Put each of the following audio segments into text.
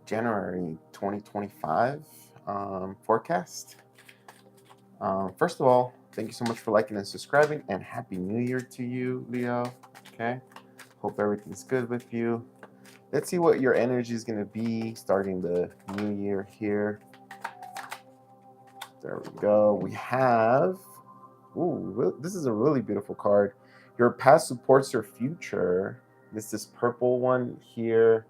January 2025 forecast. First of all, thank you so much for liking and subscribing, and Happy New Year to you, Leo. Okay, hope everything's good with you. Let's see what your energy is going to be starting the new year here. There we go. We have, this is a really beautiful card. Your past supports your future. This purple one here.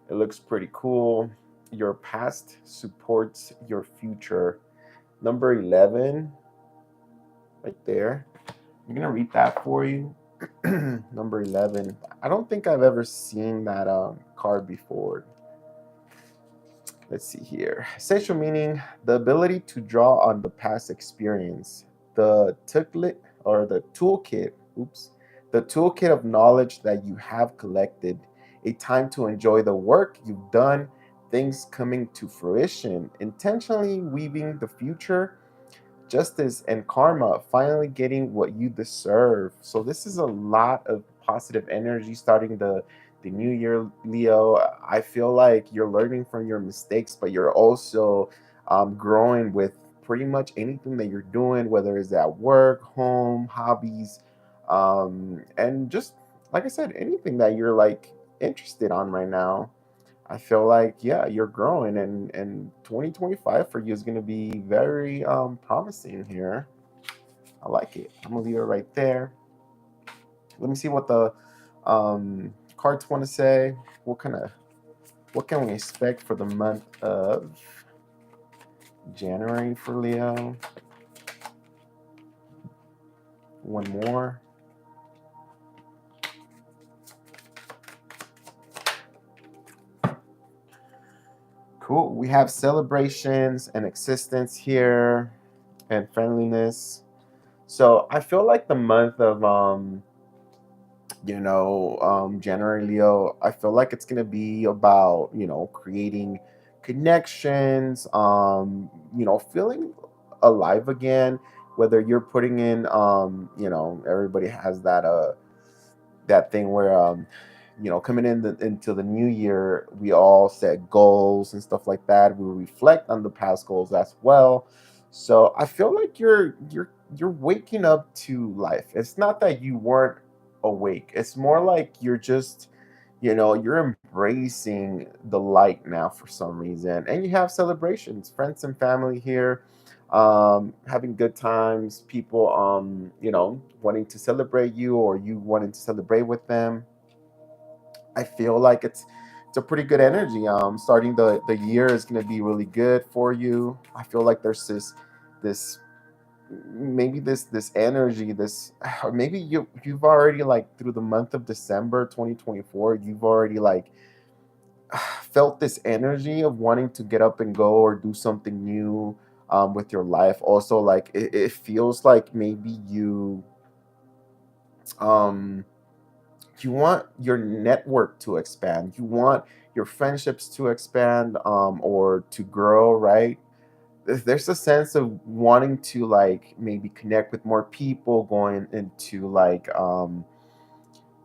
It looks pretty cool. Your past supports your future. Number 11, right there. I'm going to read that for you. Number 11. I don't think I've ever seen that card before. Let's see here. Essential meaning: the ability to draw on the past experience. The toolkit the toolkit of knowledge that you have collected. A time to enjoy the work you've done, things coming to fruition, intentionally weaving the future, justice and karma, finally getting what you deserve. So this is a lot of positive energy starting the new year, Leo. I feel like you're learning from your mistakes, but you're also growing with pretty much anything that you're doing, whether it's at work, home, hobbies, and just like I said, anything that you're like interested on right now. I feel like, yeah, you're growing, and 2025 for you is going to be very promising here. I like it. I'm going to leave it right there. Let me see what the cards want to say. What can we expect for the month of January for Leo? One more. Cool. We have celebrations and existence here and friendliness. So I feel like the month of January, Leo, I feel like it's gonna be about, creating connections, feeling alive again. Whether you're putting in, everybody has that thing where coming into the new year, we all set goals and stuff like that. We reflect on the past goals as well. So I feel like you're waking up to life. It's not that you weren't awake. It's more like you're just, you're embracing the light now for some reason. And you have celebrations, friends and family here, having good times, people, wanting to celebrate you or you wanting to celebrate with them. I feel like it's a pretty good energy. Starting the year is going to be really good for you. I feel like there's this maybe this energy, this, or maybe you've already, like, through the month of December 2024, you've already like felt this energy of wanting to get up and go or do something new with your life. Also, like, it feels like maybe um you want your network to expand, you want your friendships to expand, or to grow, right? There's a sense of wanting to, like, maybe connect with more people, going into, like,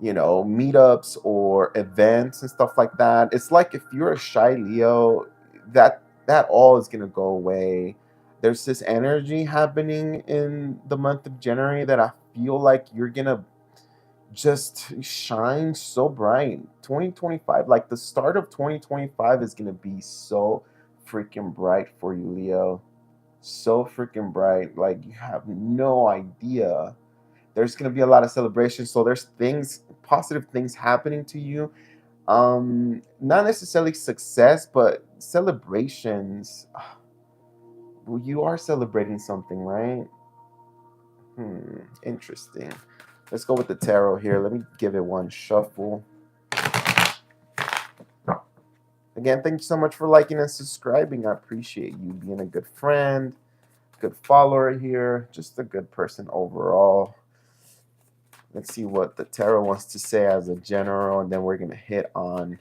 meetups or events and stuff like that. It's like if you're a shy Leo, that all is going to go away. There's this energy happening in the month of January that I feel like you're going to just shine so bright. 2025, like the start of 2025, is going to be so freaking bright for you, Leo. So freaking bright. Like, you have no idea. There's going to be a lot of celebrations. So there's positive things happening to you. Not necessarily success, but celebrations. Well, you are celebrating something, right? Interesting. Let's go with the tarot here. Let me give it one shuffle. Again, thank you so much for liking and subscribing. I appreciate you being a good friend, good follower here, just a good person overall. Let's see what the tarot wants to say as a general, and then we're going to hit on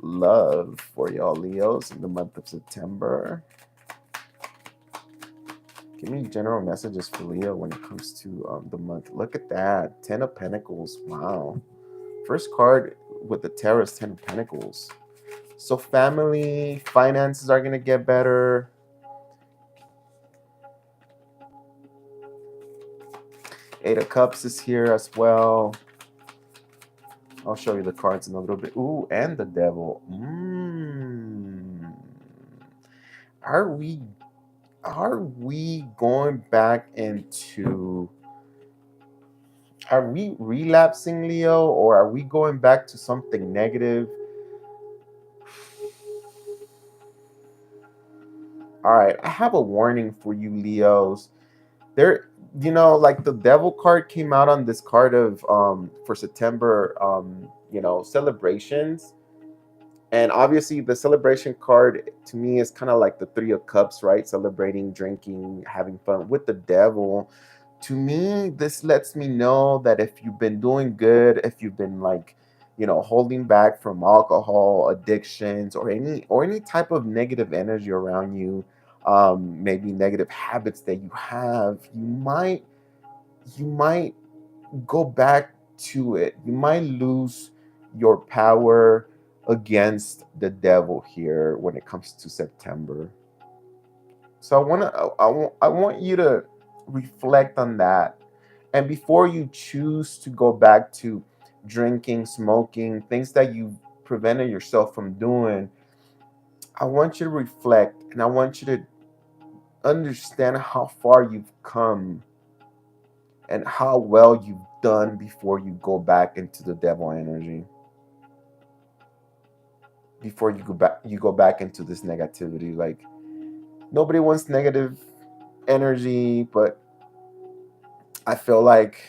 love for y'all Leos in the month of September. Give me general messages for Leo when it comes to the month. Look at that. 10 of Pentacles. Wow. First card with the Taurus, 10 of Pentacles. So family, finances are going to get better. Eight of Cups is here as well. I'll show you the cards in a little bit. Ooh, and the Devil. Are we going back into... Are we relapsing, Leo, or are we going back to something negative? All right, I have a warning for you, Leos. There, like the Devil card came out on this card of for September, celebrations. And obviously the celebration card to me is kind of like the Three of Cups, right? Celebrating, drinking, having fun. With the Devil, to me, this lets me know that if you've been doing good, if you've been like, holding back from alcohol, addictions, or any type of negative energy around you, maybe negative habits that you have, you might go back to it. You might lose your power against the Devil here when it comes to September. So I want you to reflect on that. And before you choose to go back to drinking, smoking, things that you prevented yourself from doing, I want you to reflect, and I want you to understand how far you've come and how well you've done before you go back into the Devil energy. Before you go back into this negativity. Like, nobody wants negative energy, but I feel like,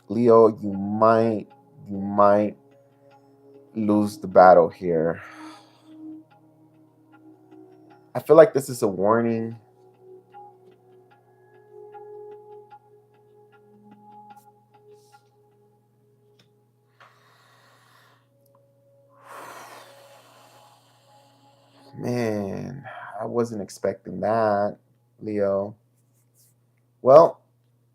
Leo, you might lose the battle here. I feel like this is a warning. Man, I wasn't expecting that, Leo. Well,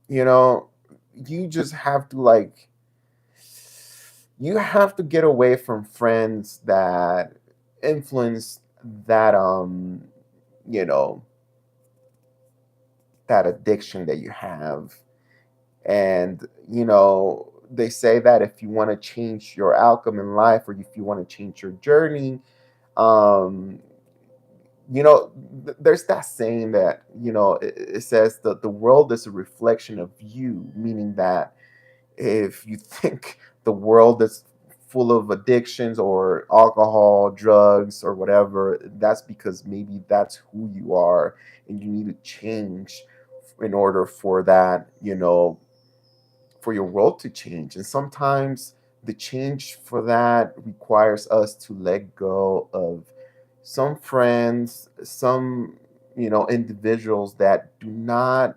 you know, you just have to get away from friends that influence that you know, that addiction that you have. And they say that if you want to change your outcome in life, or if you want to change your journey, um there's that saying that it says that the world is a reflection of you, meaning that if you think the world is full of addictions or alcohol, drugs, or whatever, that's because maybe that's who you are, and you need to change in order for that, for your world to change. And sometimes the change for that requires us to let go of some friends, some individuals that do not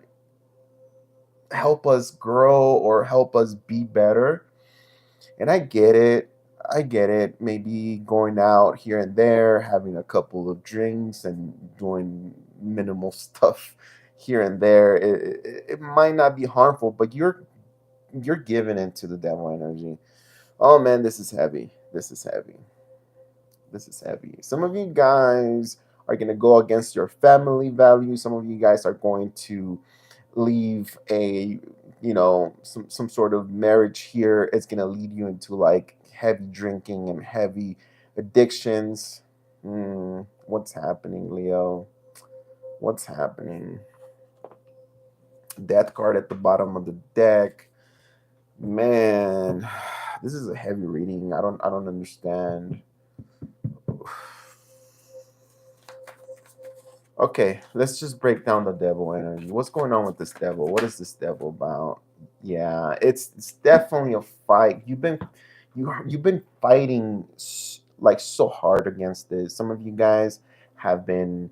help us grow or help us be better. And I get it. I get it. Maybe going out here and there, having a couple of drinks and doing minimal stuff here and there, it might not be harmful, but you're giving into the Devil energy. Oh man, this is heavy. This is heavy. This is heavy. Some of you guys are going to go against your family values. Some of you guys are going to leave some sort of marriage here. It's going to lead you into like heavy drinking and heavy addictions. What's happening, Leo? What's happening? Death card at the bottom of the deck. Man, this is a heavy reading. I don't understand. Okay, let's just break down the Devil energy. What's going on with this Devil? What is this Devil about? Yeah, it's definitely a fight. You've been fighting like so hard against this. Some of you guys have been,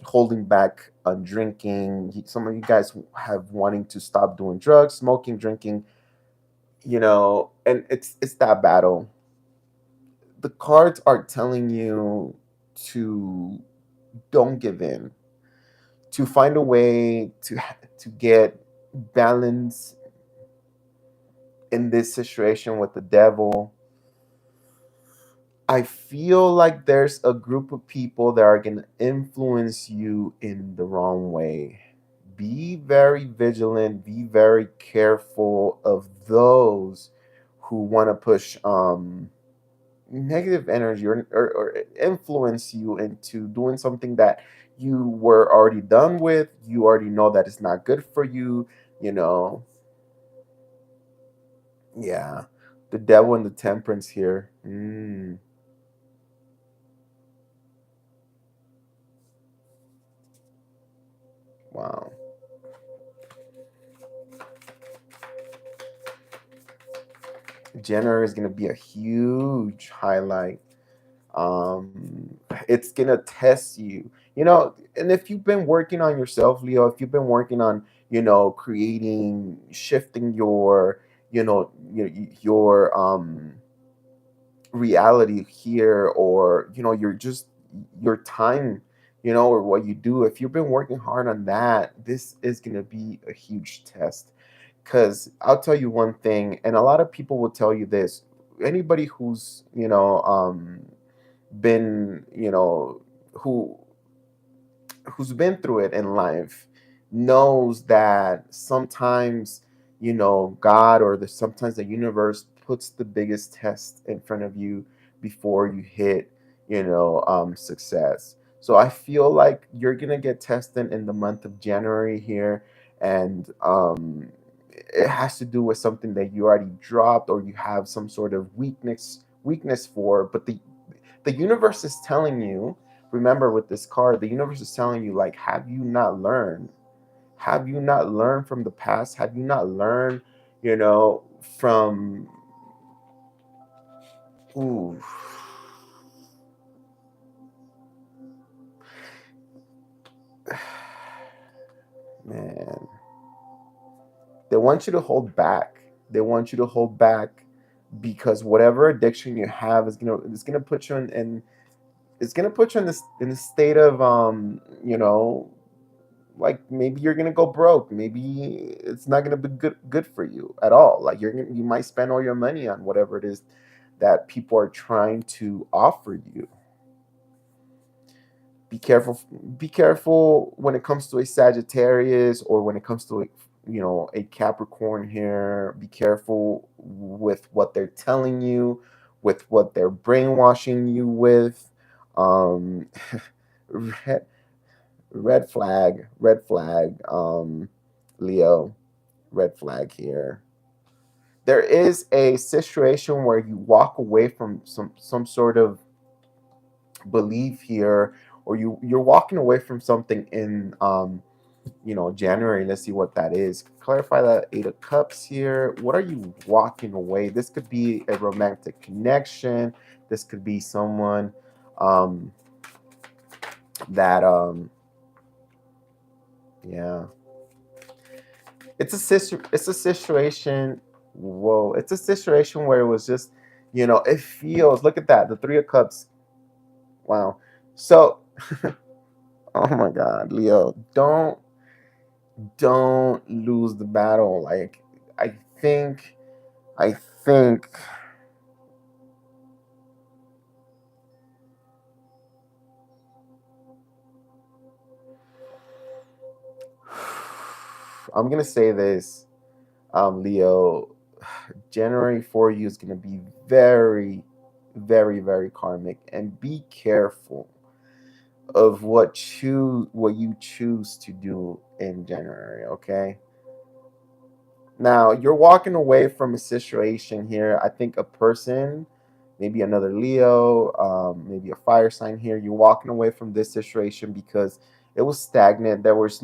holding back on drinking. Some of you guys have wanting to stop doing drugs, smoking, drinking. And it's that battle. The cards are telling you to don't give in, to find a way to get balance in this situation with the devil, I feel like there's a group of people that are going to influence you in the wrong way. Be very vigilant, be very careful of those who want to push negative energy, or influence you into doing something that you were already done with. You already know that it's not good for you, you know. Yeah. The devil and the temperance here. Wow. January is going to be a huge highlight. It's going to test you, and if you've been working on yourself, Leo, if you've been working on, creating, shifting your reality here, or, your time, or what you do, if you've been working hard on that, this is going to be a huge test. Because I'll tell you one thing, and a lot of people will tell you this. Anybody who's, been, who who's been through it in life knows that sometimes, God, or sometimes the universe puts the biggest test in front of you before you hit, success. So I feel like you're gonna get tested in the month of January here, and it has to do with something that you already dropped, or you have some sort of weakness for. But the universe is telling you, remember with this card, the universe is telling you, like, have you not learned? Have you not learned from the past? Have you not learned, from, ooh, man, they want you to hold back. They want you to hold back because whatever addiction you have is gonna put you in it's gonna put you in this state of, like, maybe you're gonna go broke. Maybe it's not gonna be good for you at all. Like, you might spend all your money on whatever it is that people are trying to offer you. Be careful. Be careful when it comes to a Sagittarius, or when it comes to a Capricorn here. Be careful with what they're telling you, with what they're brainwashing you with. Um, red flag, Leo, red flag here. There is a situation where you walk away from some sort of belief here, or you're walking away from something in, January. Let's see what that is. Clarify that 8 of Cups here. What are you walking away? This could be a romantic connection. This could be someone, that, yeah. It's a situation. Whoa, it's a situation where it was just, it feels, look at that, the 3 of Cups. Wow. So, oh my God, Leo, don't lose the battle. Like, I think, I think, I'm gonna say this, Leo, January for you is gonna be very, very, very karmic, and be careful of what you choose to do in January, okay? Now, you're walking away from a situation here. I think a person, maybe another Leo, maybe a fire sign here. You're walking away from this situation because it was stagnant. There was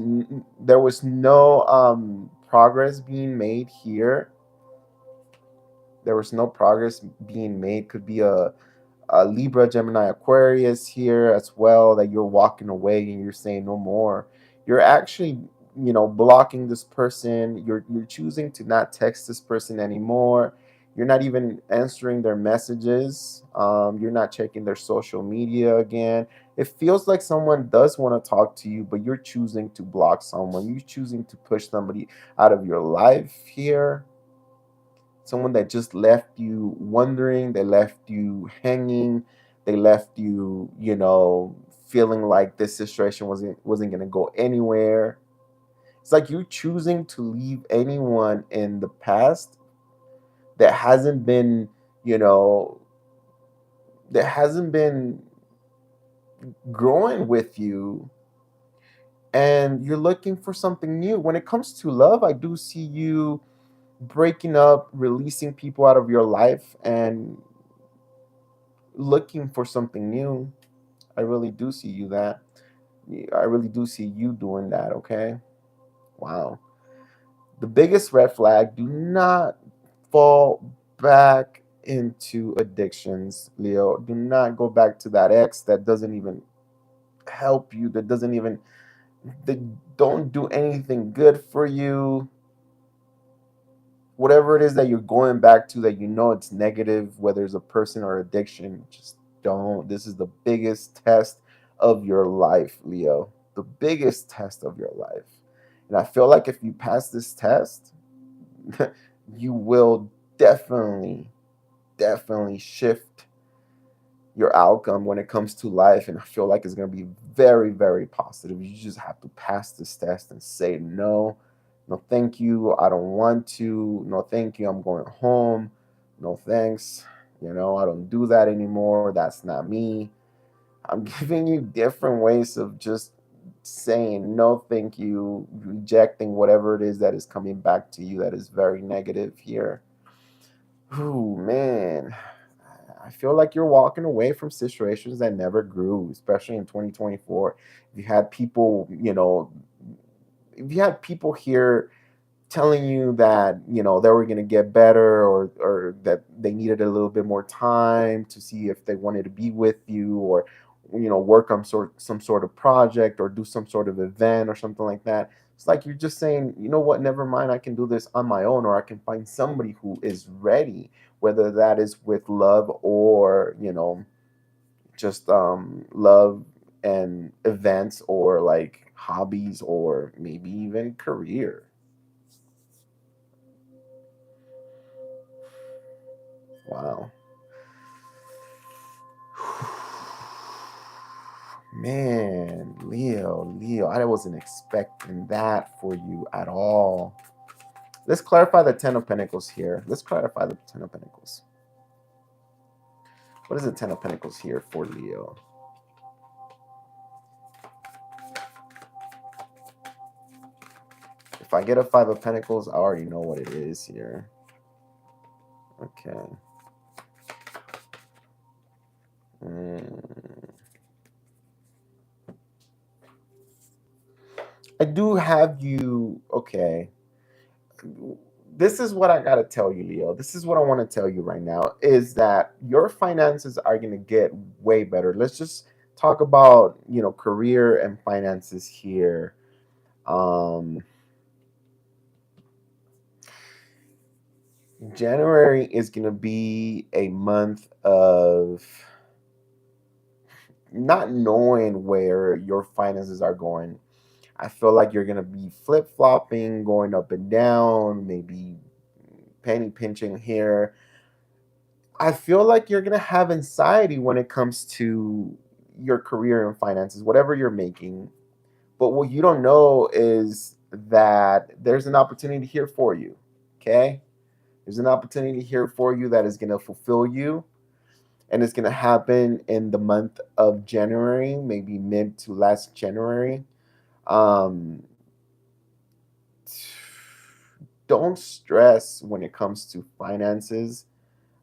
no progress being made here. There was no progress being made. Could be a Libra, Gemini, Aquarius here as well, that you're walking away and you're saying no more. You're actually, blocking this person. You're choosing to not text this person anymore. You're not even answering their messages. You're not checking their social media again. It feels like someone does want to talk to you, but you're choosing to block someone. You're choosing to push somebody out of your life here. someone that just left you wondering, they left you hanging, they left you, feeling like this situation wasn't going to go anywhere. It's like you choosing to leave anyone in the past that hasn't been, you know, that hasn't been growing with you, and you're looking for something new. When it comes to love, I do see you breaking up, releasing people out of your life, and looking for something new. I really do see you that. I really do see you doing that, okay? Wow. The biggest red flag, do not fall back into addictions, Leo. Do not go back to that ex that doesn't even help you, that don't do anything good for you. Whatever it is that you're going back to that it's negative, whether it's a person or addiction, just don't. This is the biggest test of your life, Leo. The biggest test of your life. And I feel like if you pass this test, you will definitely shift your outcome when it comes to life. And I feel like it's going to be very, very positive. You just have to pass this test and say no. No, thank you. I don't want to. No, thank you. I'm going home. No, thanks. I don't do that anymore. That's not me. I'm giving you different ways of just saying no, thank you, rejecting whatever it is that is coming back to you that is very negative here. Ooh, man. I feel like you're walking away from situations that never grew, especially in 2024. If you had people, if you had people here telling you that they were going to get better, or that they needed a little bit more time to see if they wanted to be with you, or work on some sort of project or do some sort of event or something like that. It's like you're just saying, you know what, never mind, I can do this on my own, or I can find somebody who is ready, whether that is with love or just love and events, or like hobbies, or maybe even career. Wow. Man, Leo, I wasn't expecting that for you at all. Let's clarify the Ten of Pentacles here. Let's clarify the Ten of Pentacles. What is the Ten of Pentacles here for Leo? If I get a Five of Pentacles, I already know what it is here. Okay. I do have you. Okay. This is what I got to tell you, Leo. This is what I want to tell you right now, is that your finances are going to get way better. Let's just talk about, career and finances here. January is going to be a month of not knowing where your finances are going. I feel like you're going to be flip-flopping, going up and down, maybe penny pinching here. I feel like you're going to have anxiety when it comes to your career and finances, whatever you're making. But what you don't know is that there's an opportunity here for you. Okay? There's an opportunity here for you that is going to fulfill you. And it's going to happen in the month of January, maybe mid to last January. Um, don't stress when it comes to finances.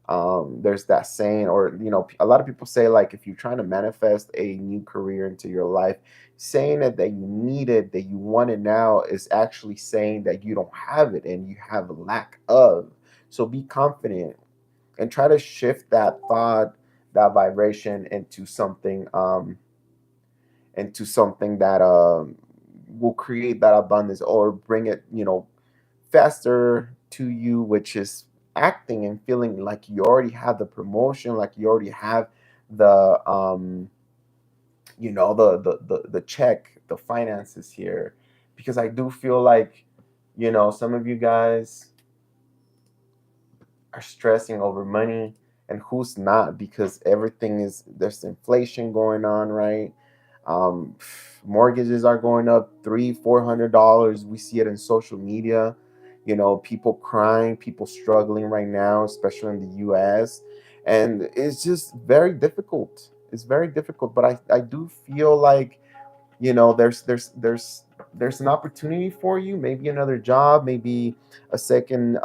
There's that saying, or a lot of people say, like, if you're trying to manifest a new career into your life, saying that you need it, that you want it now, is actually saying that you don't have it and you have a lack of. So be confident and try to shift that thought, that vibration into something that will create that abundance, or bring it faster to you, which is acting and feeling like you already have the promotion, like you already have the the check, the finances here. Because I do feel like some of you guys, are stressing over money, and who's not, because everything is, there's inflation going on, right? um Mortgages are going up $300-400. We see it in social media, people crying, people struggling right now, especially in the US. And it's just very difficult. It's very difficult, but I do feel like, there's an opportunity for you, maybe another job, maybe a second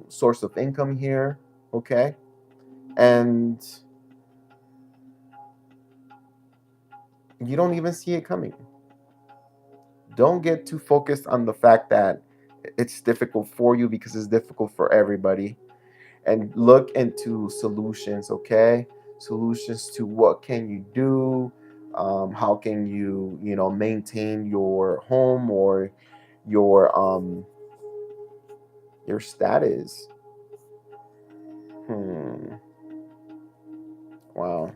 source of income here. Okay. And you don't even see it coming. Don't get too focused on the fact that it's difficult for you, because it's difficult for everybody. And look into solutions. Okay. Solutions to what can you do, how can you maintain your home, or your status. Hmm. Wow.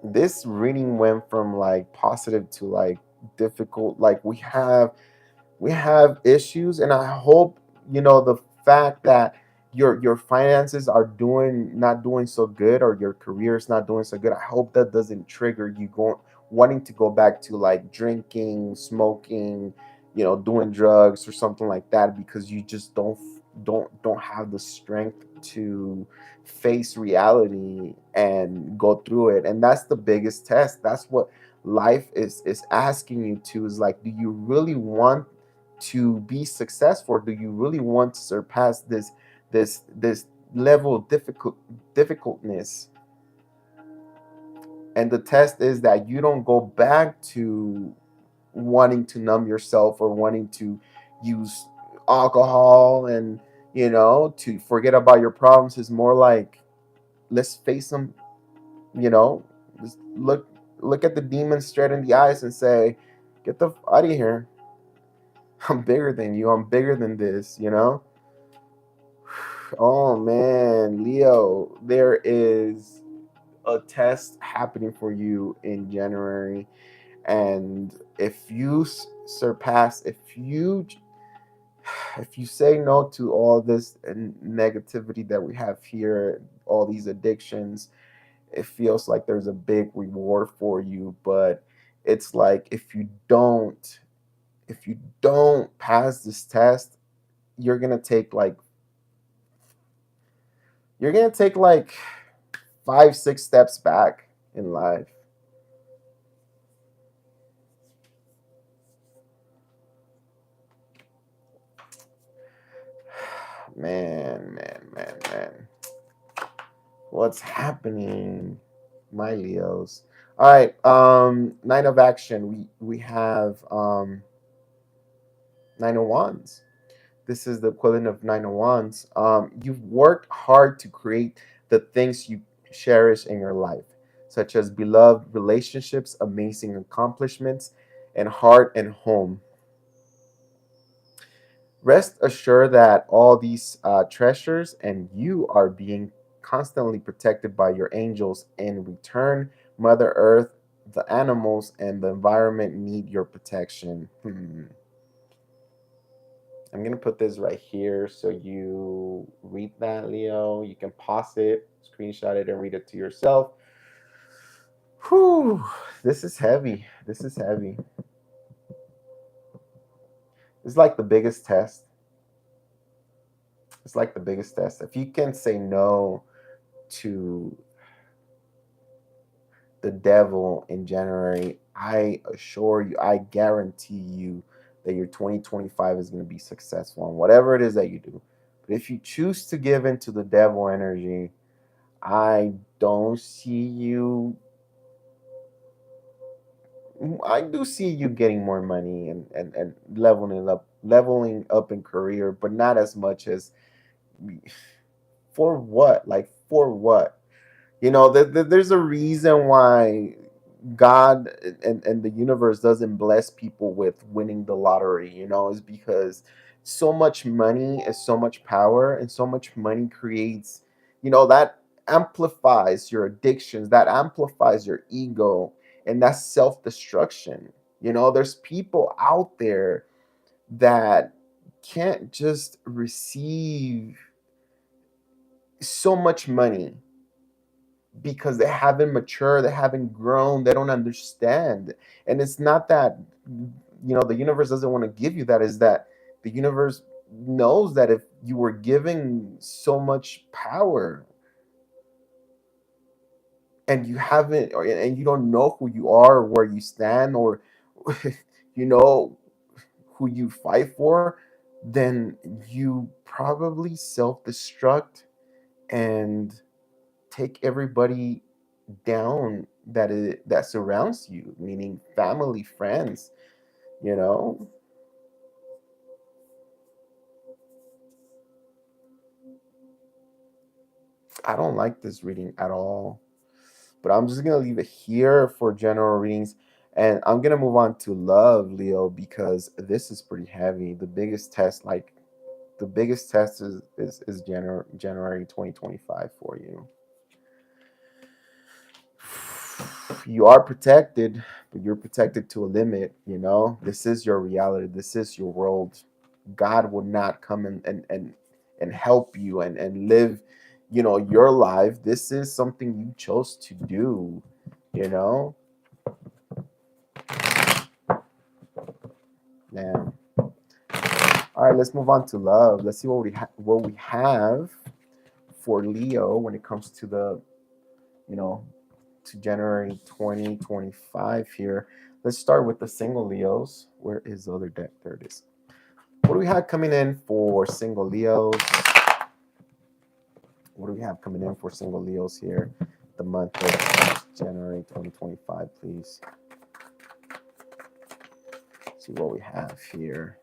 This reading went from like positive to like difficult. Like we have issues, and I hope the fact that your finances are doing not doing so good, or your career is not doing so good, I hope that doesn't trigger you going wanting to go back to like drinking, smoking, doing drugs or something like that, because you just don't have the strength to face reality and go through it. And that's the biggest test. That's what life is asking you to, is like, do you really want to be successful? Do you really want to surpass this level of difficultness? And the test is that you don't go back to wanting to numb yourself, or wanting to use alcohol, and to forget about your problems. Is more like, let's face them. you know just look at the demon straight in the eyes and say, get the out of here. I'm bigger than you. I'm bigger than this. Oh man, Leo, there is a test happening for you in January. And if you surpass, if you say no to all this negativity that we have here, all these addictions, it feels like there's a big reward for you. But it's like, if you don't pass this test, you're gonna take like you're gonna take like 5-6 steps back in life. Man, man, man, man. What's happening, my Leos? All right, Nine of Action. We have Nine of Wands. This is the equivalent of Nine of Wands. You've worked hard to create the things you cherish in your life, such as beloved relationships, amazing accomplishments, and heart and home. Rest assured that all these treasures and you are being constantly protected by your angels. In return, Mother Earth, the animals, and the environment need your protection. I'm going to put this right here so you read that, Leo. You can pause it, screenshot it, and read it to yourself. Whew, this is heavy. This is heavy. It's like the biggest test. It's like the biggest test. If you can say no to the devil in January, I assure you, I guarantee you that your 2025 is going to be successful on whatever it is that you do. But if you choose to give into the devil energy, I don't see you. I do see you getting more money and leveling up in career, but not as much as for what? Like for what? There's a reason why God and the universe doesn't bless people with winning the lottery, is because so much money is so much power, and so much money creates, that amplifies your addictions, that amplifies your ego, and that's self destruction. There's people out there that can't just receive so much money because they haven't matured, they haven't grown, they don't understand. And it's not that, the universe doesn't want to give you that, is that the universe knows that if you were giving so much power and you haven't, and you don't know who you are or where you stand, or you know who you fight for, then you probably self-destruct and take everybody down that surrounds you, meaning family, friends, you know. I don't like this reading at all, but I'm just gonna leave it here for general readings, and I'm gonna move on to love, Leo, because this is pretty heavy. The biggest test is January 2025 for you. You are protected, but you're protected to a limit. This is your reality, this is your world. God will not come and help you and live, your life. This is something you chose to do, you know man. All right, let's move on to love. Let's see what we have for Leo when it comes to the, you know to January 2025 here. Let's start with the single Leos. Where is the other deck? There it is. What do we have coming in for single Leos? What do we have coming in for single Leos here? The month of January 2025, please. See what we have here.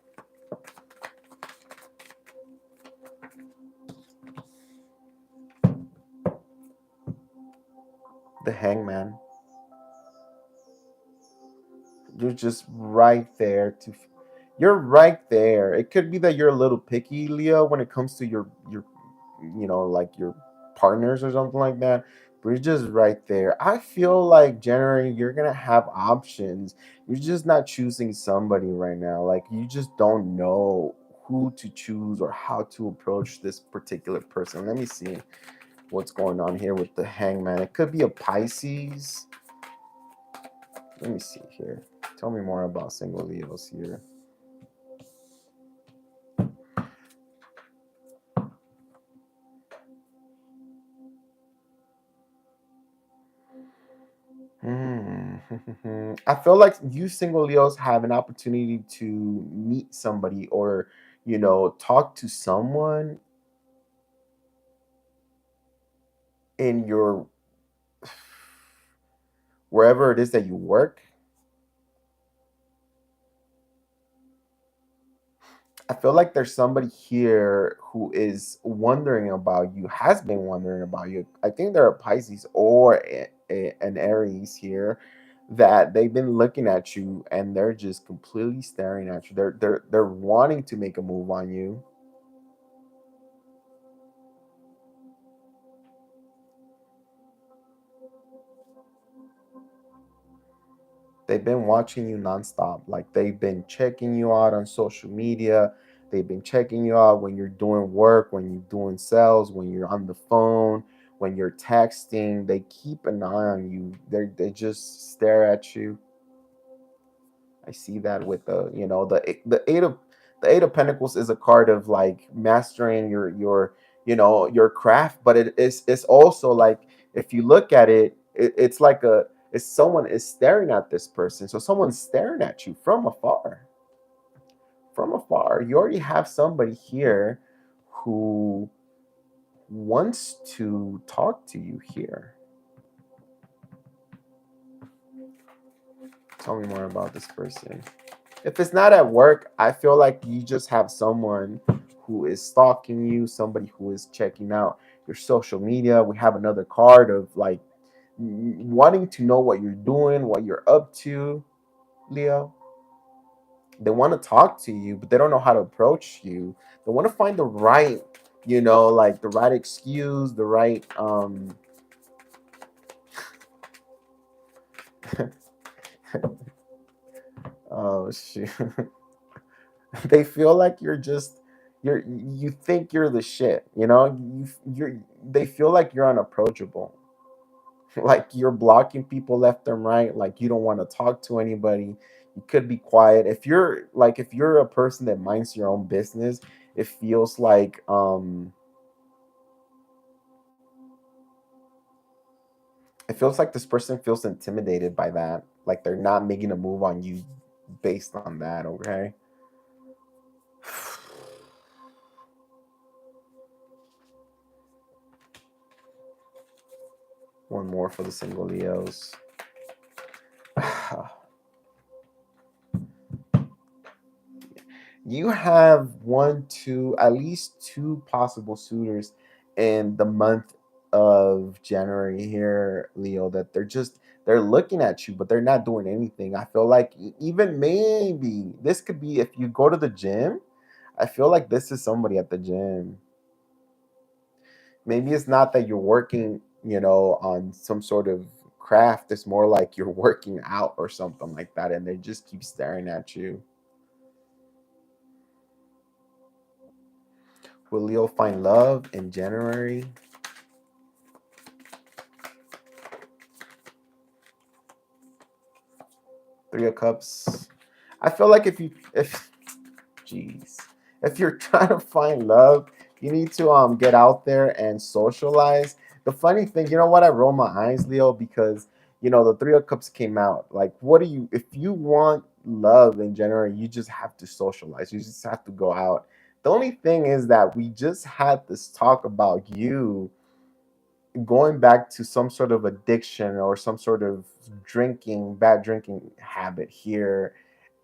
The Hangman. You're just right there you're right there. It could be that you're a little picky, Leo, when it comes to your like your partners or something like that. But you're just right there. I feel like January, you're gonna have options. You're just not choosing somebody right now. Like, you just don't know who to choose or how to approach this particular person. Let me see what's going on here with the Hangman. It could be a Pisces. Let me see here. Tell me more about single Leos here. Hmm. I feel like you single Leos have an opportunity to meet somebody, or, talk to someone in your wherever it is that you work. I feel like there's somebody here who is wondering about you, has been wondering about you. I think there are Pisces or an Aries here that they've been looking at you and they're just completely staring at you. They're wanting to make a move on you. They've been watching you nonstop. Like, they've been checking you out on social media. They've been checking you out when you're doing work, when you're doing sales, when you're on the phone, when you're texting. They keep an eye on you. They just stare at you. I see that with the eight of Pentacles is a card of like mastering your craft, but it's also like, if you look at it, it's like it's someone is staring at this person. So someone's staring at you from afar. From afar, you already have somebody here who wants to talk to you here. Tell me more about this person. If it's not at work, I feel like you just have someone who is stalking you, somebody who is checking out your social media. We have another card of like wanting to know what you're doing, what you're up to, Leo. They want to talk to you, but they don't know how to approach you. They want to find the right, like the right excuse, the right oh shoot. They feel like you think you're the shit, you know? You're they feel like you're unapproachable. Like you're blocking people left and right, like you don't want to talk to anybody. You could be quiet. If you're a person that minds your own business, it feels like this person feels intimidated by that. Like they're not making a move on you based on that, okay? One more for the single Leos. You have at least two possible suitors in the month of January here, Leo, that they're looking at you, but they're not doing anything. I feel like even maybe this could be if you go to the gym. I feel like this is somebody at the gym. Maybe it's not that you're working, on some sort of craft. It's more like you're working out or something like that, and they just keep staring at you. Will Leo find love in January? Three of Cups. I feel like jeez, if you're trying to find love, you need to get out there and socialize. The funny thing, you know what? I roll my eyes, Leo, because the Three of Cups came out. Like, what do you? If you want love in January, you just have to socialize. You just have to go out. The only thing is that we just had this talk about you going back to some sort of addiction or some sort of bad drinking habit here.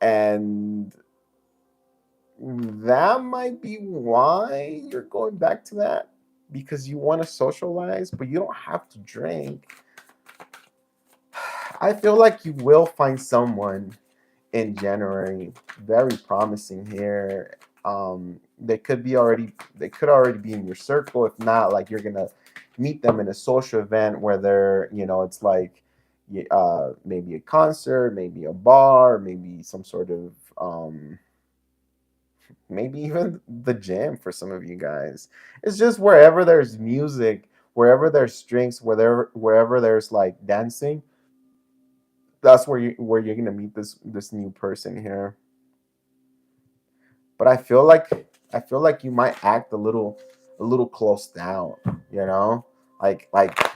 And that might be why you're going back to that, because you want to socialize, but you don't have to drink. I feel like you will find someone in January. Very promising here. They could already be in your circle. If not, like you're gonna meet them in a social event where it's like maybe a concert, maybe a bar, maybe some sort of maybe even the gym for some of you guys. It's just wherever there's music, wherever there's drinks, wherever there's like dancing, that's where you're gonna meet this new person here. But I feel like you might act a little close down, you know? Like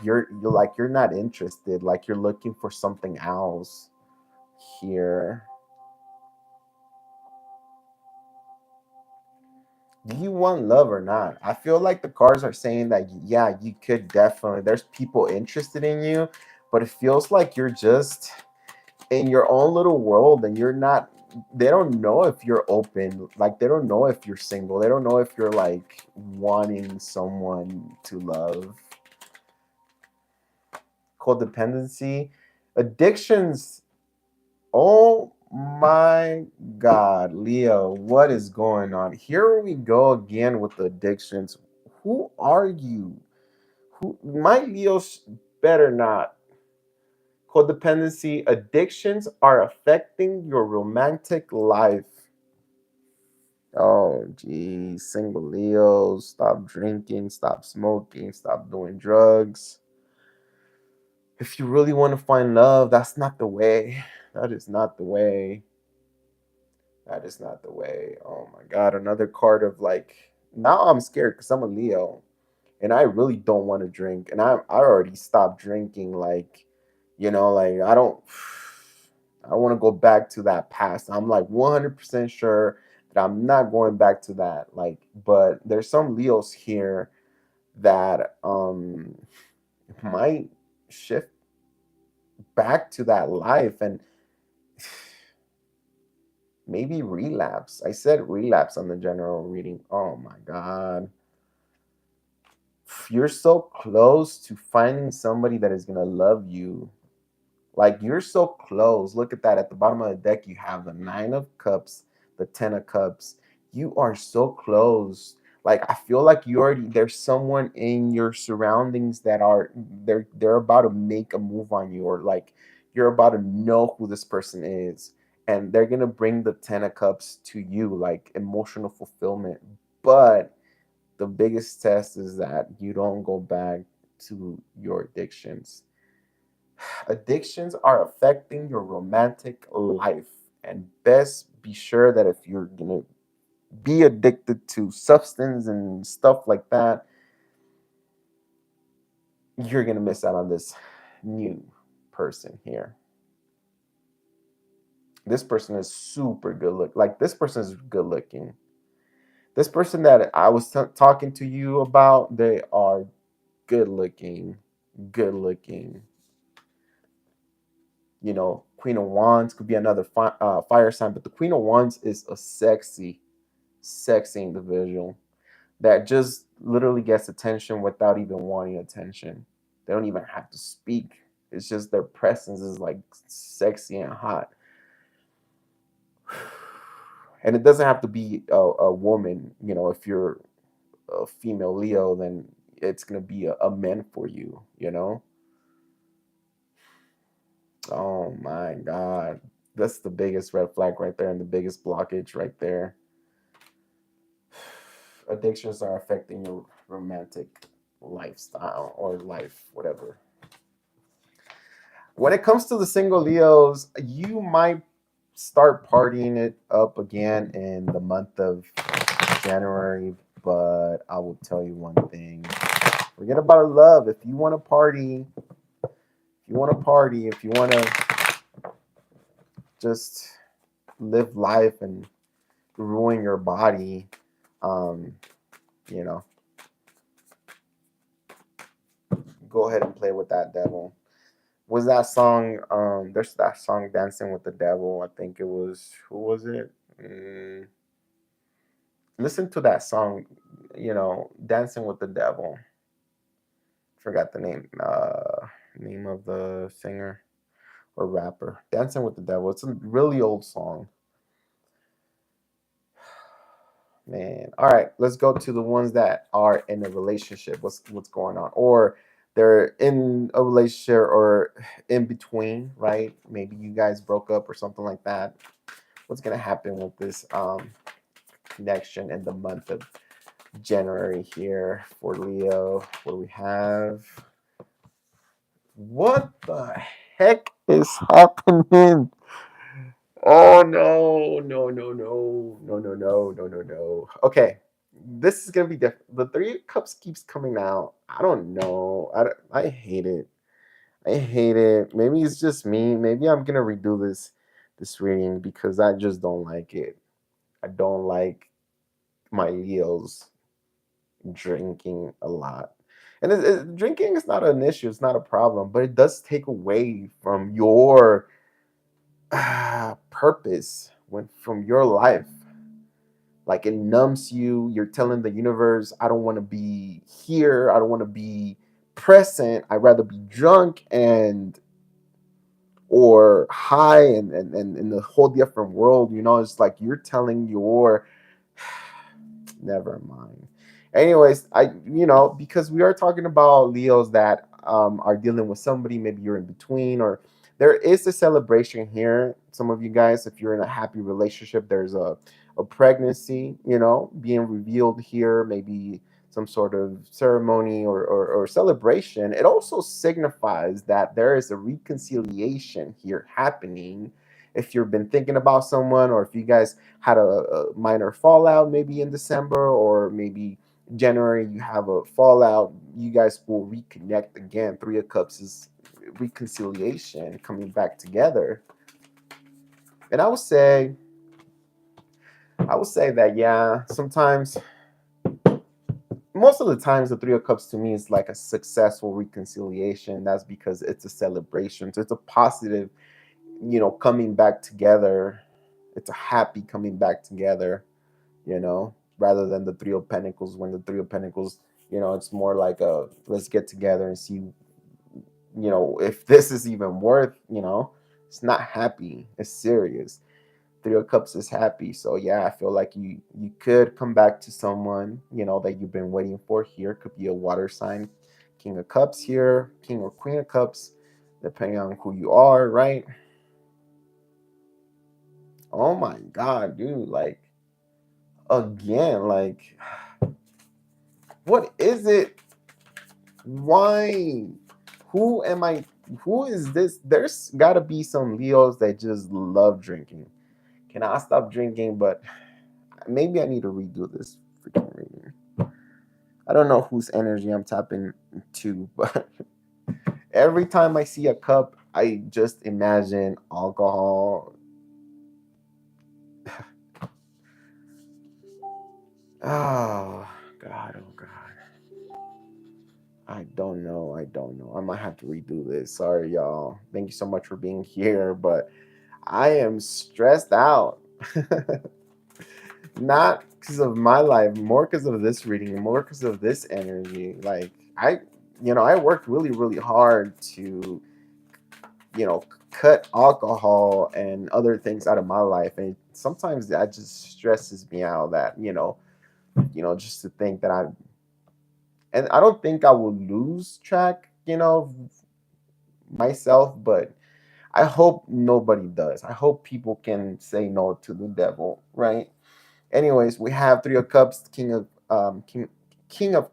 you're not interested, like you're looking for something else here. Do you want love or not? I feel like the cards are saying that yeah, you could definitely. There's people interested in you, but it feels like you're just in your own little world and you're not. They don't know if you're open. Like they don't know if you're single. They don't know if you're like wanting someone to love. Codependency, addictions. Oh my God, Leo, what is going on? Here we go again with the addictions. Who are you? Who my Leos better not. Codependency, addictions are affecting your romantic life. Oh, geez, single Leos, stop drinking, stop smoking, stop doing drugs. If you really want to find love, that's not the way. That is not the way. That is not the way. Oh my God. Another card of like, now I'm scared because I'm a Leo and I really don't want to drink. And I already stopped drinking. Like, like I don't want to go back to that past. I'm like 100% sure that I'm not going back to that. Like, but there's some Leos here that might shift back to that life and maybe relapse. I said relapse on the general reading. Oh my God. You're so close to finding somebody that is going to love you. Like you're so close. Look at that. At the bottom of the deck, you have the Nine of Cups, the Ten of Cups. You are so close. Like I feel like there's someone in your surroundings that they're about to make a move on you, or like you're about to know who this person is. and they're gonna bring the 10 of Cups to you, like emotional fulfillment. But the biggest test is that you don't go back to your addictions. Addictions are affecting your romantic life, and best be sure that if you're gonna be addicted to substance and stuff like that, you're gonna miss out on this new person here. This person is super good look. Like, this person is good looking. This person that I was talking to you about, they are good looking, good looking. You know, Queen of Wands could be another fire sign, but the Queen of Wands is a sexy, sexy individual that just literally gets attention without even wanting attention. They don't even have to speak. It's just their presence is like sexy and hot. And it doesn't have to be a woman. You know, if you're a female Leo, then it's going to be a man for you, you know? Oh my God. That's the biggest red flag right there and the biggest blockage right there. Addictions are affecting your romantic lifestyle or life, whatever. When it comes to the single Leos, you might start partying it up again in the month of January, but I will tell you one thing. Forget about love. If you want to party, if you want to just live life and ruin your body, um, you know, go ahead and play with that devil. Was that song? There's that song "Dancing with the Devil." I think it was. Who was it? Listen to that song. You know, "Dancing with the Devil." Forgot the name of the singer or rapper. "Dancing with the Devil." It's a really old song. Man. All right, let's go to the ones that are in a relationship. What's going on? Or they're in a relationship or in between, right? Maybe you guys broke up or something like that. What's gonna happen with this connection in the month of January here for Leo? What do we have? What the heck is happening? Oh no, no, no, no, no, no, no, no, no, no. Okay, this is gonna be different. The 3 of Cups keeps coming out. I don't know. I hate it. I hate it. Maybe it's just me. Maybe I'm gonna redo this reading because I just don't like it. I don't like my Leos drinking a lot. And drinking is not an issue. It's not a problem, but it does take away from your purpose when from your life. Like, it numbs you. You're telling the universe, I don't want to be here. I don't want to be present. I'd rather be drunk and or high and in a whole different world. You know, it's like you're telling your never mind. Anyways, because we are talking about Leos that are dealing with somebody, maybe you're in between, or there is a celebration here. Some of you guys, if you're in a happy relationship, there's a pregnancy, being revealed here, maybe some sort of ceremony or celebration. It also signifies that there is a reconciliation here happening. If you've been thinking about someone, or if you guys had a minor fallout maybe in December, or maybe January you have a fallout, you guys will reconnect again. 3 of Cups is reconciliation, coming back together. And I would say that, yeah, sometimes, most of the times, the 3 of Cups to me is like a successful reconciliation. That's because it's a celebration. So it's a positive, coming back together. It's a happy coming back together, rather than the 3 of Pentacles. When the 3 of Pentacles, it's more like a let's get together and see, if this is even worth, it's not happy. It's serious. 3 of Cups is happy. So yeah, I feel like you could come back to someone, that you've been waiting for here. Could be a water sign. King of Cups here, King or Queen of Cups, depending on who you are, right? Oh my God, dude. Like, again, like, what is it? Why? Who am I? Who is this? There's got to be some Leos that just love drinking. Can I stop drinking? But maybe I need to redo this freaking reading. I don't know whose energy I'm tapping to, but every time I see a cup, I just imagine alcohol. Oh God, oh God. I don't know. I don't know. I might have to redo this. Sorry, y'all. Thank you so much for being here, but I am stressed out. Not because of my life, more because of this reading, more because of this energy. Like, I worked really, really hard to, cut alcohol and other things out of my life. And sometimes that just stresses me out that, just to think that and I don't think I will lose track, myself, but I hope nobody does. I hope people can say no to the devil, right? Anyways, we have Three of Cups, King of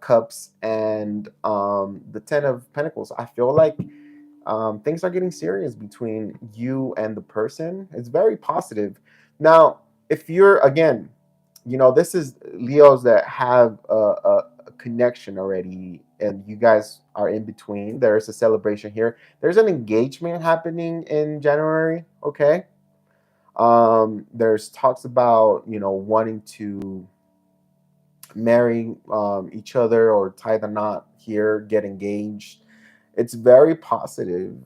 Cups, and the Ten of Pentacles. I feel like things are getting serious between you and the person. It's very positive. Now, if you're again, this is Leos that have a connection already, and you guys are in between. There's a celebration here. There's an engagement happening in January. Okay. There's talks about wanting to marry each other or tie the knot here, get engaged. It's very positive.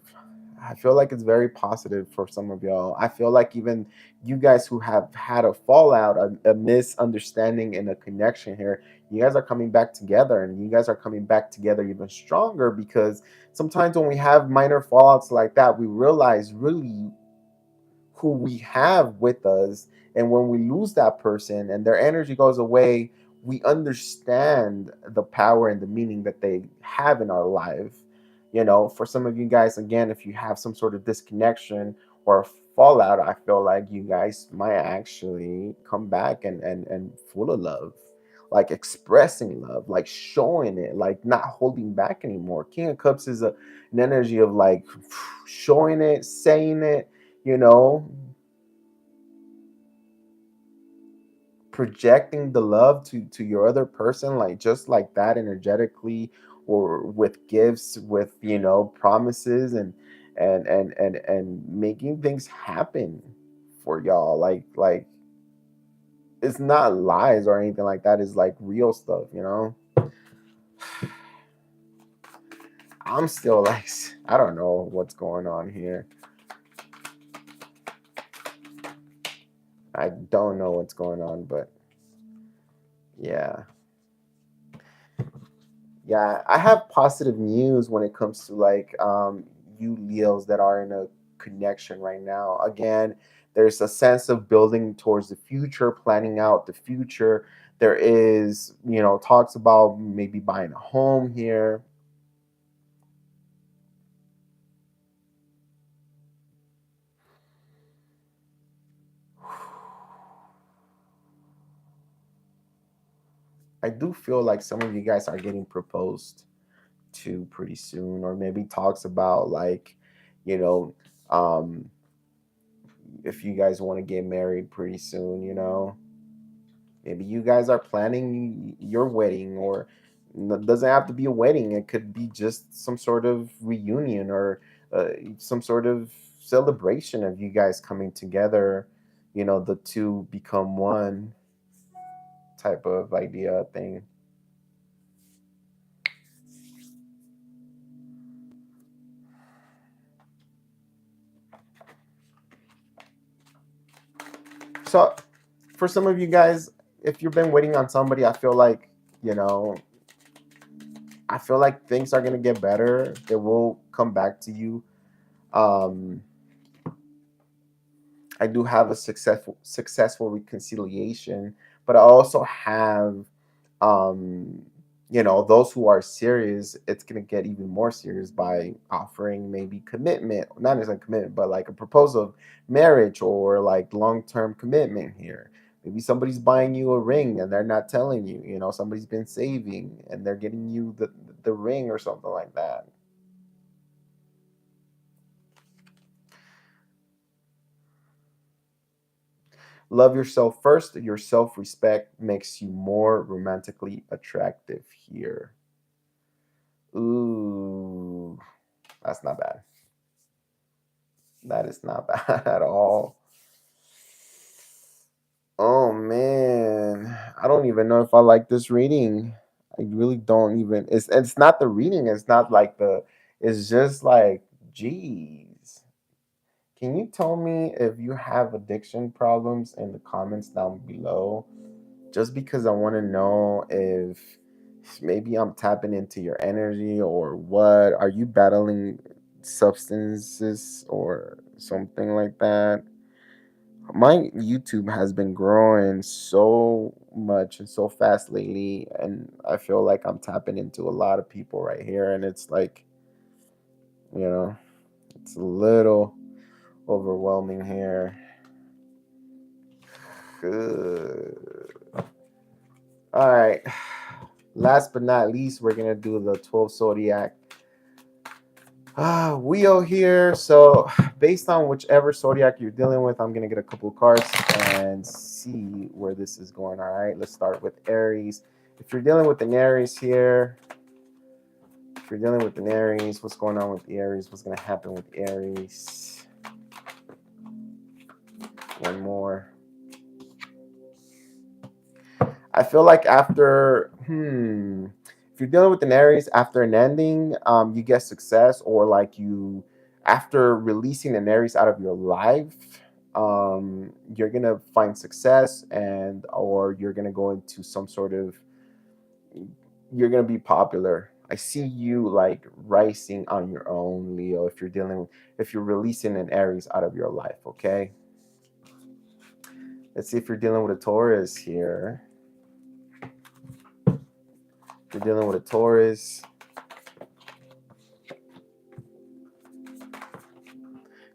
I feel like it's very positive for some of y'all. I feel like even you guys who have had a fallout, a misunderstanding, and a connection here, you guys are coming back together, and you guys are coming back together even stronger, because sometimes when we have minor fallouts like that, we realize really who we have with us. And when we lose that person and their energy goes away, we understand the power and the meaning that they have in our life. For some of you guys, again, if you have some sort of disconnection or fallout, I feel like you guys might actually come back and full of love, like expressing love, like showing it, like not holding back anymore. King of Cups is an energy of like showing it, saying it, you know, projecting the love to your other person, like just like that, energetically, or with gifts, with promises, and making things happen for y'all. Like it's not lies or anything like that. It's like real stuff. I'm still like, I don't know what's going on here. I don't know what's going on, but yeah. Yeah, I have positive news when it comes to like you Leos that are in a connection right now. Again, there's a sense of building towards the future, planning out the future. There is, talks about maybe buying a home here. I do feel like some of you guys are getting proposed to pretty soon, or maybe talks about like, you know, um, if you guys want to get married pretty soon. Maybe you guys are planning your wedding, or it doesn't have to be a wedding. It could be just some sort of reunion, or some sort of celebration of you guys coming together, the two become one type of idea thing. So for some of you guys, if you've been waiting on somebody, you know, I feel like things are gonna get better. They will come back to you. Um, I do have a successful reconciliation, but I also have, um, those who are serious, it's going to get even more serious by offering maybe commitment, not necessarily commitment, but like a proposal of marriage or like long-term commitment here. Maybe somebody's buying you a ring and they're not telling you, somebody's been saving and they're getting you the ring or something like that. Love yourself first. Your self-respect makes you more romantically attractive here. Ooh, that's not bad. That is not bad at all. Oh man, I don't even know if I like this reading. I really don't even. It's not the reading. It's not like the. It's just like, geez. Can you tell me if you have addiction problems in the comments down below? Just because I want to know if maybe I'm tapping into your energy or what. Are you battling substances or something like that? My YouTube has been growing so much and so fast lately, and I feel like I'm tapping into a lot of people right here, and it's like, you know, it's a little overwhelming here. Good. All right. Last but not least, we're gonna do the 12 zodiac wheel here. So based on whichever zodiac you're dealing with, I'm gonna get a couple of cards and see where this is going. All right, let's start with Aries. If you're dealing with an Aries here, if you're dealing with an Aries, what's going on with the Aries? What's gonna happen with Aries? One more. I feel like after if you're dealing with an Aries, after an ending, you get success, or like after releasing an Aries out of your life, you're gonna find success, or you're gonna go into some sort of, you're gonna be popular. I see you like rising on your own, Leo. If you're releasing an Aries out of your life, okay. Let's see if you're dealing with a Taurus here. If you're dealing with a Taurus.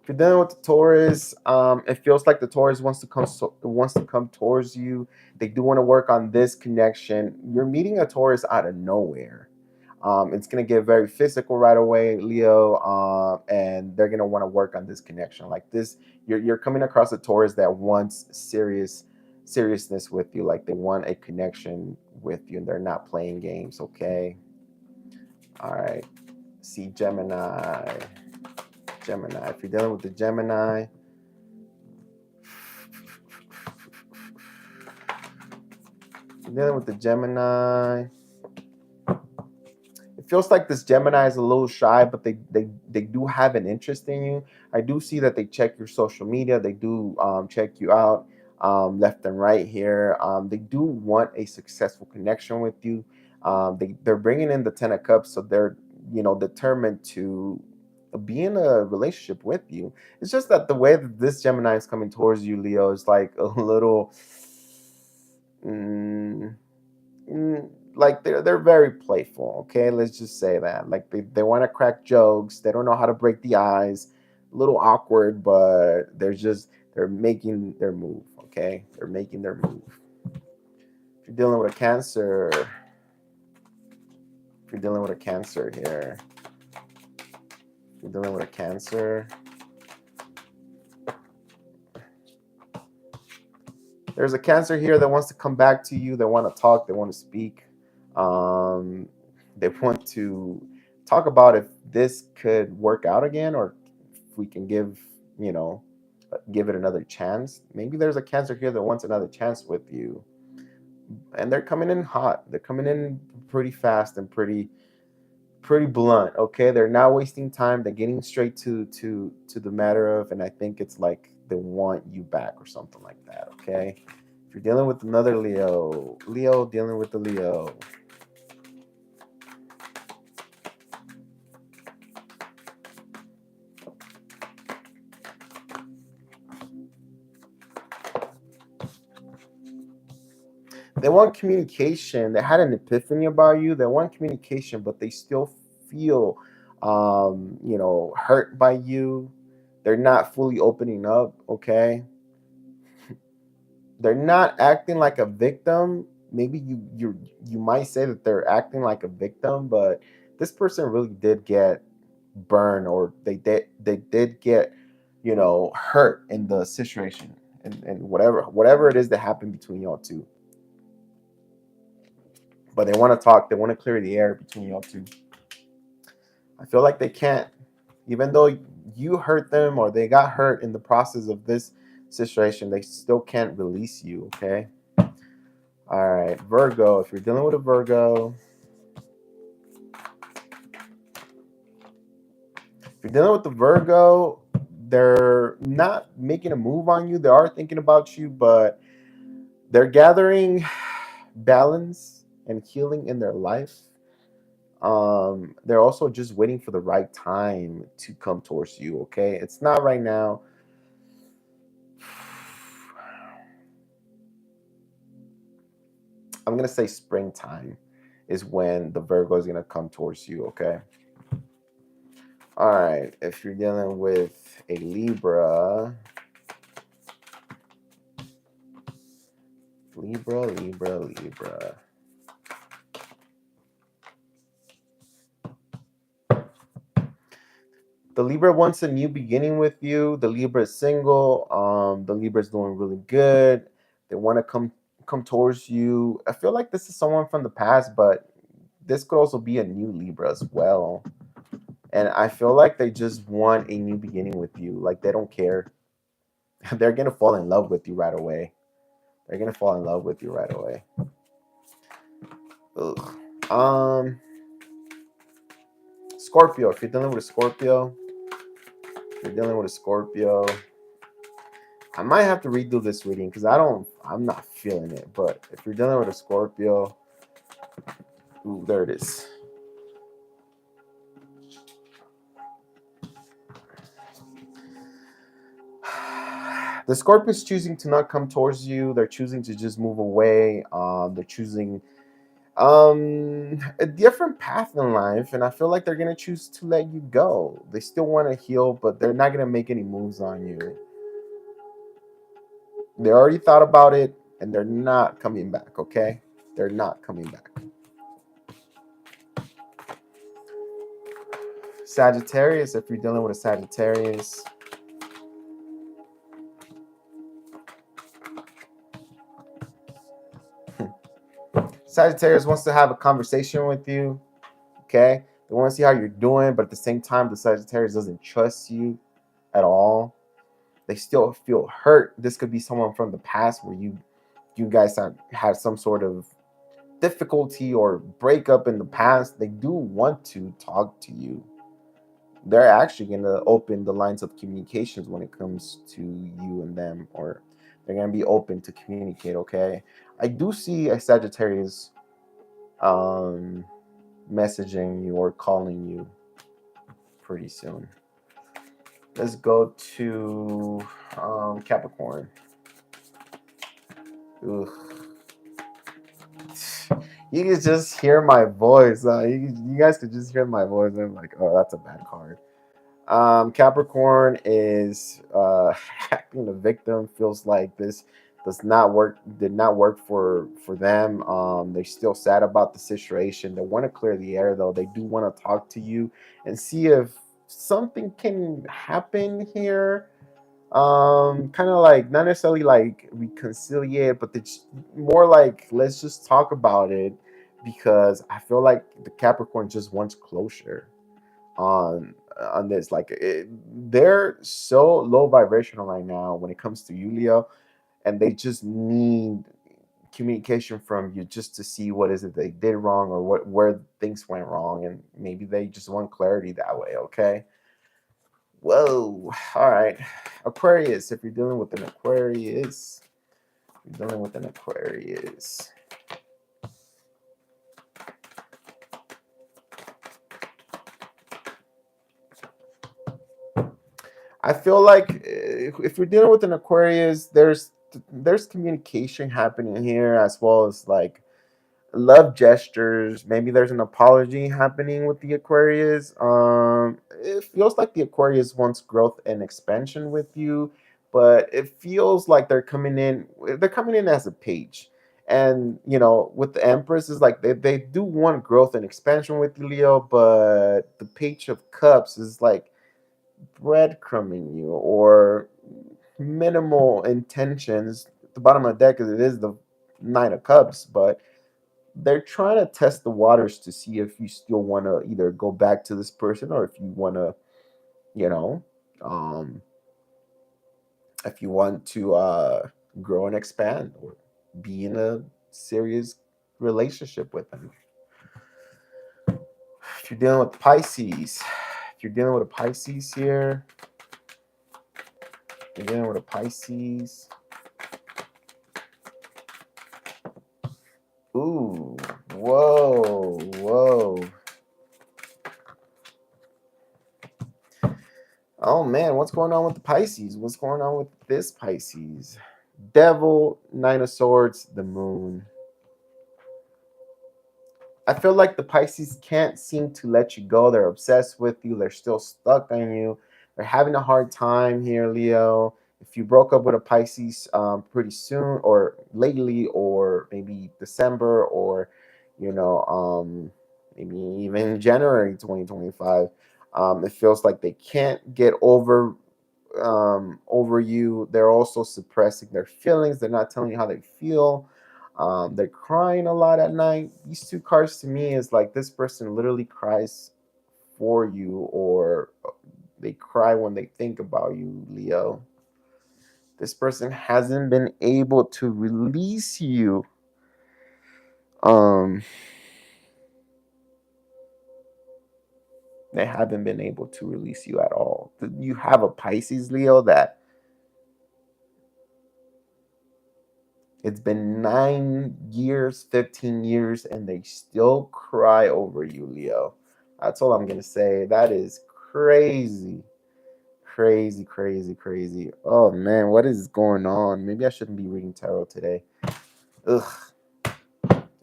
If you're dealing with the Taurus, it feels like the Taurus wants to come towards you. They do want to work on this connection. You're meeting a Taurus out of nowhere. It's gonna get very physical right away, Leo, and they're gonna want to work on this connection. Like this, you're coming across a Taurus that wants seriousness with you. Like they want a connection with you, and they're not playing games. Okay. All right. See Gemini. Gemini. If you're dealing with the Gemini, it feels like this Gemini is a little shy, but they do have an interest in you. I do see that they check your social media. They do check you out left and right here. They do want a successful connection with you. They're bringing in the Ten of Cups, so they're determined to be in a relationship with you. It's just that the way that this Gemini is coming towards you, Leo, is like a little. Like they're very playful, okay, let's just say that. Like they want to crack jokes, they don't know how to break the ice, a little awkward, but they're making their move, okay, they're making their move. If you're dealing with a Cancer, if you're dealing with a Cancer here, if you're dealing with a Cancer, there's a Cancer here that wants to come back to you. They want to talk, they want to speak. They want to talk about if this could work out again, or if we can give it another chance. Maybe there's a Cancer here that wants another chance with you, and they're coming in hot. They're coming in pretty fast and pretty blunt. Okay, they're not wasting time. They're getting straight to the matter of, and I think it's like they want you back or something like that. Okay, if you're dealing with another Leo dealing with the Leo. They want communication. They had an epiphany about you. They want communication, but they still feel, you know, hurt by you. They're not fully opening up. Okay, they're not acting like a victim. Maybe you might say that they're acting like a victim, but this person really did get burned, or they did get, you know, hurt in the situation, and whatever it is that happened between y'all two. But they want to talk. They want to clear the air between y'all two. I feel like they can't, even though you hurt them or they got hurt in the process of this situation, they still can't release you. Okay. All right, Virgo. If you're dealing with a Virgo, if you're dealing with the Virgo, they're not making a move on you. They are thinking about you, but they're gathering balance and healing in their life. They're also just waiting for the right time to come towards you. Okay, it's not right now. I'm gonna say springtime is when the Virgo is gonna come towards you. Okay. All right. If you're dealing with a Libra, Libra. The Libra wants a new beginning with you. The Libra is single. The Libra is doing really good. They want to come towards you. I feel like this is someone from the past, but this could also be a new Libra as well. And I feel like they just want a new beginning with you. Like they don't care. They're gonna fall in love with you right away. They're gonna fall in love with you right away. Ugh. Scorpio. If you're dealing with a Scorpio, I might have to redo this reading because I'm not feeling it. But if you're dealing with a Scorpio, ooh, there it is. The Scorpio is choosing to not come towards you. They're choosing to just move away. They're choosing a different path in life, and I feel like they're gonna choose to let you go. They still want to heal, but they're not gonna make any moves on you. They already thought about it, and they're not coming back. Okay, they're not coming back. Sagittarius, if you're dealing with a Sagittarius, Sagittarius wants to have a conversation with you. Okay, they want to see how you're doing, but at the same time, the Sagittarius doesn't trust you at all. They still feel hurt. This could be someone from the past where you guys have had some sort of difficulty or breakup in the past. They do want to talk to you. They're actually going to open the lines of communications when it comes to you and them, or they're going to be open to communicate. Okay, I do see a Sagittarius messaging you or calling you pretty soon. Let's go to Capricorn. Ugh. You can just hear my voice. You guys could just hear my voice. I'm like, oh, that's a bad card. Capricorn is acting the victim. Feels like this did not work for them. They're still sad about the situation. They want to clear the air though. They do want to talk to you and see if something can happen here. Kind of like not necessarily like reconciliate, but it's more like let's just talk about it, because I feel like the Capricorn just wants closure on this. Like they're so low vibrational right now when it comes to you, Leo, and they just need communication from you just to see what is it they did wrong, or what where things went wrong, and maybe they just want clarity that way. Okay. Whoa. All right. Aquarius. If you're dealing with an Aquarius, you're dealing with an Aquarius. I feel like if you're dealing with an Aquarius, there's there's communication happening here, as well as like love gestures. Maybe there's an apology happening with the Aquarius. It feels like the Aquarius wants growth and expansion with you, but it feels like they're coming in as a page. And with the Empress is like they do want growth and expansion with you, Leo, but the Page of Cups is like breadcrumbing you or minimal intentions. At the bottom of the deck, it is the Nine of Cups, but they're trying to test the waters to see if you still want to either go back to this person, or if you want to, you know, um, if you want to grow and expand or be in a serious relationship with them. If you're dealing with Pisces, if you're dealing with a Pisces here, you're dealing with a Pisces. Ooh, whoa, whoa. Oh man, what's going on with the Pisces? What's going on with this Pisces? Devil, Nine of Swords, the Moon. I feel like the Pisces can't seem to let you go. They're obsessed with you. They're still stuck on you. They're having a hard time here, Leo. If you broke up with a Pisces pretty soon or lately, or maybe December, or maybe even January 2025, it feels like they can't get over you. They're also suppressing their feelings. They're not telling you how they feel. They're crying a lot at night. These two cards to me is like this person literally cries for you, or they cry when they think about you, Leo. This person hasn't been able to release you. They haven't been able to release you at all. You have a Pisces, Leo, that it's been 9 years, 15 years, and they still cry over you, Leo. That's all I'm going to say. That is crazy. Crazy, crazy, crazy. Oh, man, what is going on? Maybe I shouldn't be reading tarot today. Ugh.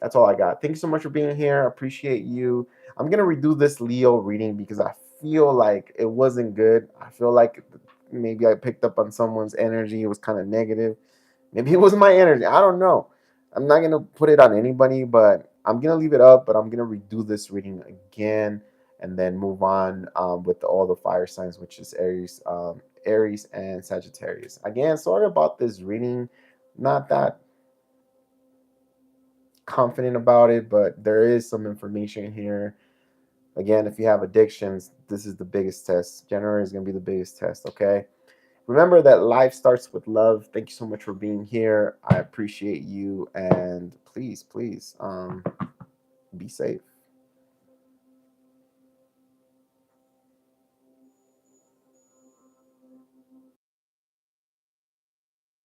That's all I got. Thank you so much for being here. I appreciate you. I'm going to redo this Leo reading because I feel like it wasn't good. I feel like maybe I picked up on someone's energy. It was kind of negative. Maybe it was my energy. I don't know. I'm not going to put it on anybody, but I'm going to leave it up. But I'm going to redo this reading again and then move on with all the fire signs, which is Aries and Sagittarius. Again, sorry about this reading. Not that confident about it, but there is some information here. Again, if you have addictions, this is the biggest test. January is going to be the biggest test, okay? Remember that life starts with love. Thank you so much for being here. I appreciate you, and please, please, be safe.